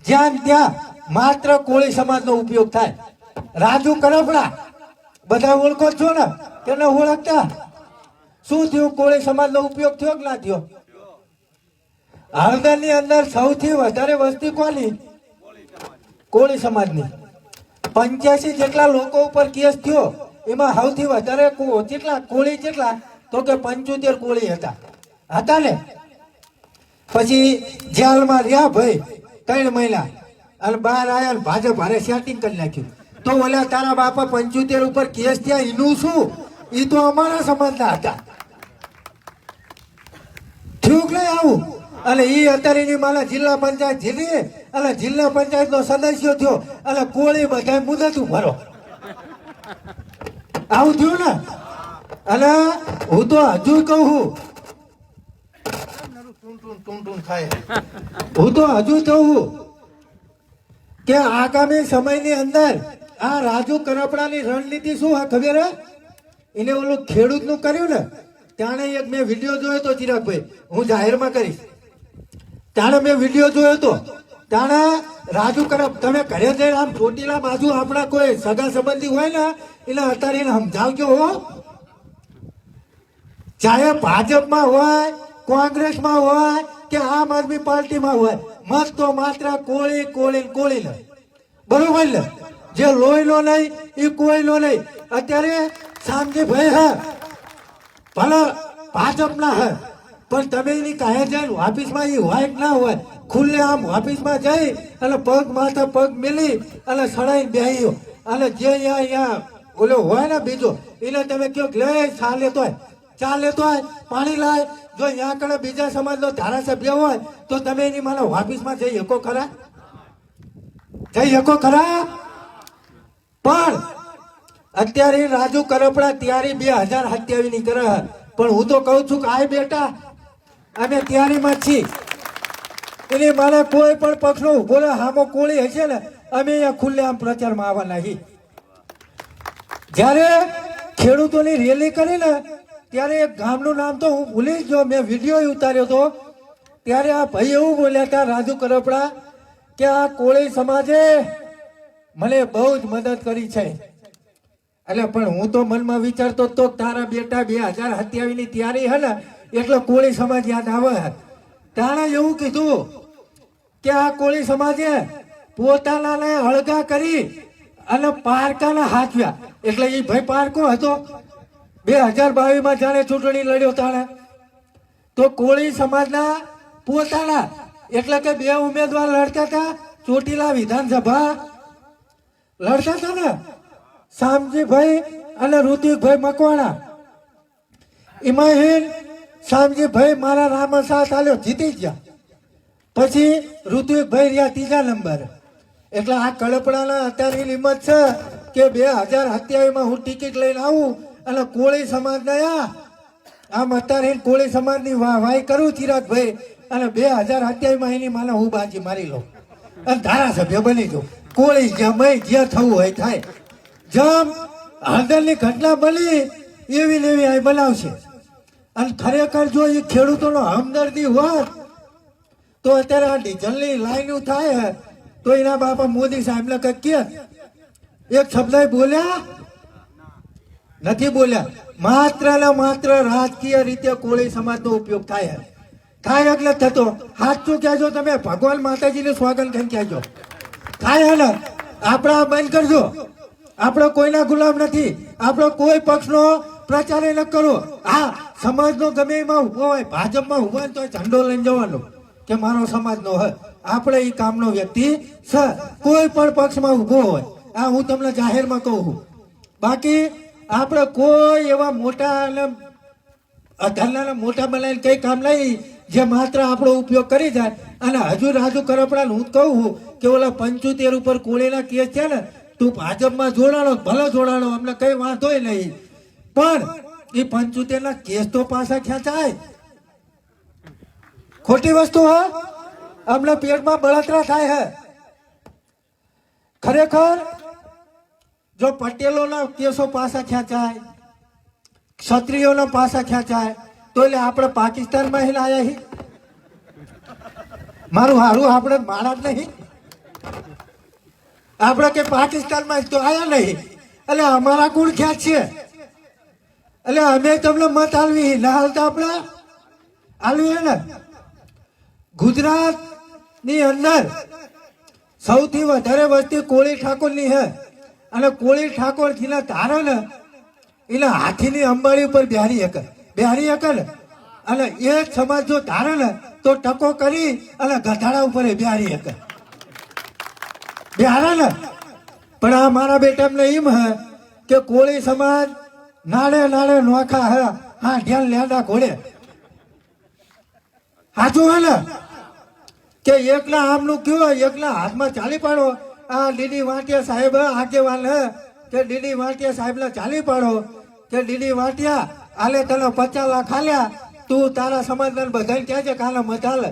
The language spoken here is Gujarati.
જ્યાં ત્યાં માત્ર કોળી સમાજનો ઉપયોગ થાય. રાજુ કરપડા બધા ઓળખો છો ને, તેને ઓળખતા શું થયું? કોળી સમાજનો ઉપયોગ થયો કે ના થયો? હળદરની અંદર સૌથી વધારે વસ્તી કોની? કોળી સમાજની. 85 જેટલા લોકો ઉપર કેસ થયો, એમાં સૌથી વધારે કેટલા કોળી? કેટલા? તો કે 75 કોળી હતા ને. પછી જેલમાં રહ્યા ભાઈ 3 મહિના અને બહાર આવ્યા, ભાજપ હારે સેટિંગ કરી નાખ્યું. તો ઓલા તારા બાપા 75 ઉપર કેસ થયા, એનું શું? એ તો અમારા સમાજના હતા. થયું કે નહીં આવું? અને એ અત્યારેની મારા જિલ્લા પંચાયત જીતી અને જિલ્લા પંચાયત નો સદસ્ય થયો અને કોળી બધા મુદત ભરો. આવું થયું ને. અને હું તો હજુ કહું કે આગામી સમયની અંદર આ રાજુ કરપડાની રણનીતિ શું ખબર હે? એને ઓલું ખેડૂતનું કર્યું ને, ત્યારે એક મેં વિડીયો જોયો હતો ચિરાગભાઈ, હું જાહેરમાં કરીશ. ત્યારે મેં વિડીયો જોયો હતો. ત્યારે રાજુ કરપ તમે ઘરે જઈને આમ ચોટીલા બાજુ આપણા કોઈ સગા સંબંધી હોય ને એને અત્યારે એને સમજાવજો હો. ચાહે ભાજપમાં હોય, કોંગ્રેસમાં હોય કે આમ આદમી પાર્ટીમાં હોય, મત તો માત્ર કોળી કોળી કોળી લે. બરોબર ને? જે લોહી નો નહીં એ કોઈ નો નહીં. અત્યારે શામજીભાઈ હે ભલે ભાજપના હે, પણ તમે એની કાહે જઈને ઓફિસમાં એ હોય કે ના હોય, ખુલ્લે આમ ઓફિસમાં જઈ અને પગ માથે પગ મેલી અને સડાઈને બેહ્યો અને જે અહીંયા ઓલો હોય ને બીજો એને તમે કહો લે ચા લેતો હોય પાણી લાય. જો અહીંયા કણે બીજા સમાજનો ધારાસભ્ય હોય તો તમે એની માનો ઓફિસમાં જઈ શકો ખરા? પણ અત્યારે રાજુ કરપડા તૈયારી 2027 ની કરે. પણ હું તો કહું છું કે આ બેટા અમે તૈયારીમાં છીએ. એની માને કોઈ પણ પક્ષનો બોલે હામો કોળી હશે ને, અમે અહીંયા ખુલ્લે આમ પ્રચારમાં આવવાના છીએ. જ્યારે ખેડૂતોની રેલી કરી ને ત્યારે એક ગામનું નામ તો હું ભૂલી જ ગયો, મેં વિડીયો ઉતાર્યો હતો. ત્યારે આ ભાઈ એવું બોલ્યા હતા રાજુ કરપડા કે આ કોળી સમાજે મને બહુ જ મદદ કરી છે. એટલે પણ હું તો મનમાં વિચારતો તો તારા બેટા 2027 ની તૈયારી હે ને એટલે કોળી સમાજ યાદ આવે. તાણે એવું કીધું કે આ કોળી સમાજે પોતાનાને હળગા કરી અને પારકાના હાથવ્યા. એટલે એ ભાઈ પારકો હતો 2022 માં જાણે ચૂંટણી લડ્યો તાણે તો કોળી સમાજના પોતાના એટલે કે 2 ઉમેદવાર લડતા હતા. ચોટીલા વિધાનસભા લડતા હતા ને, શામજીભાઈ અને ઋતિકભાઈ મકવાણા. એમાં શામજીભાઈ મારા રામ સાથ આલ્યો, જીતી ગયા. પછી ઋતિકભાઈ રહ્યા 3જા નંબર. એટલે આ કડપડાના અત્યારે હિંમત છે કે 2027 માં હું ટિકિટ લઈને આવું અને કોળી સમાજના આમ અત્યારે કોળી સમાજની વાય કરું ચિરાગભાઈ અને 2027 માં એની માને હું બાજી મારી લઉં અને ધારાસભ્ય બની જાઉં. કોળી જે થવું હોય થાય. જેમ હળદરની ઘટના બની એવી ને એવી આ બનાવશે. અને ખરેખર જો એ ખેડૂતોનો હમદર્દી હોત તો અત્યારે આ ડીઝલની લાઈનો થાય તો એના બાપા મોદી સાહેબને કંઈક કે એક શબ્દ બોલ્યા નથી. બોલ્યા માત્ર ને માત્ર રાજકીય રીતે કોળી સમાજનો ઉપયોગ થાય એટલે થતો. સાચું કહેજો તમે, ભગવાન માતાજીનું સ્વાગત કરીને કહેજો. થાય ને આપણા બંધ કરજો. આપણો કોઈના ગુલામ નથી. આપણો કોઈ પક્ષનો પ્રચાર ન કરો. હા, સમાજનો ગમે એમાં ઉભો હોય, ભાજપમાં ઉભો હોય તો ઝંડો લઈને જવાનો કે મારો સમાજનો હોય. આપણે એ કામનો વ્યક્તિ છે. કોઈ પણ પક્ષમાં ઉભો હોય, આ હું તમને જાહેરમાં કહું. બાકી આપણે કોઈ એવા મોટા અને અધરના મોટા બનાવીને કઈ કામ નહીં જે માત્ર આપણો ઉપયોગ કરી જાય. અને હજુ રાજુ કરપડા હું કહું કે ઓલા 75 ઉપર કોળીના કેસ છે ને, તું ભાજપમાં જોડાણો ભલે જોડાણો, અમને કઈ વાંધો નહીં. પણ એ 75 ના કેસ તો પાછા ખેંચાય. ખોટી વસ્તુ હે. અમને પેટમાં બળતરા થાય હે. ખરેખર જો પટેલોના કેસો પાછા ખેંચાય, ક્ષત્રિયોના પાછા ખેંચાય તો એટલે આપણે પાકિસ્તાનમાં આવ્યા. મારું હારું આપણે મારા જ નહીં. આપણે કે પાકિસ્તાનમાં તો આયા નહીં, એટલે અમારા ગુણ ખ્યાત છે, એટલે અમે તમને મત આલવી ના હાલતા આપણા આલવી ને. ગુજરાત ની અંદર સૌથી વધારે વસ્તી કોળી ઠાકોર ની હે, અને કોળી ઠાકોર થી ધારે ને એને હાથીની અંબાડી ઉપર બિહારી શકે ને, અને એ જ સમાજ જો ધારે ને તો ટકો કરી અને ગધાડા ઉપર બિહારી શકે, બિહારે ને. પણ આ મારા બેટાને એમ હે કે કોળી સમાજ નાડે નાડે નોખા હે, હા ઢેલ લેડા ઘોડે સાચું હે ને, કે એકલા આમનું કયો એકલા હાથમાં ચાલી પાડો. આ ડીડી વાટિયા સાહેબ આગેવાન હે કે ડીડી વાટિયા સાહેબ ને ચાલી પાડો કે ડીડી વાટિયા આલે તને 50 લાખ આલ્યા, તું તારા સમાજ બધાને કહે છે કાલે મત હાલે.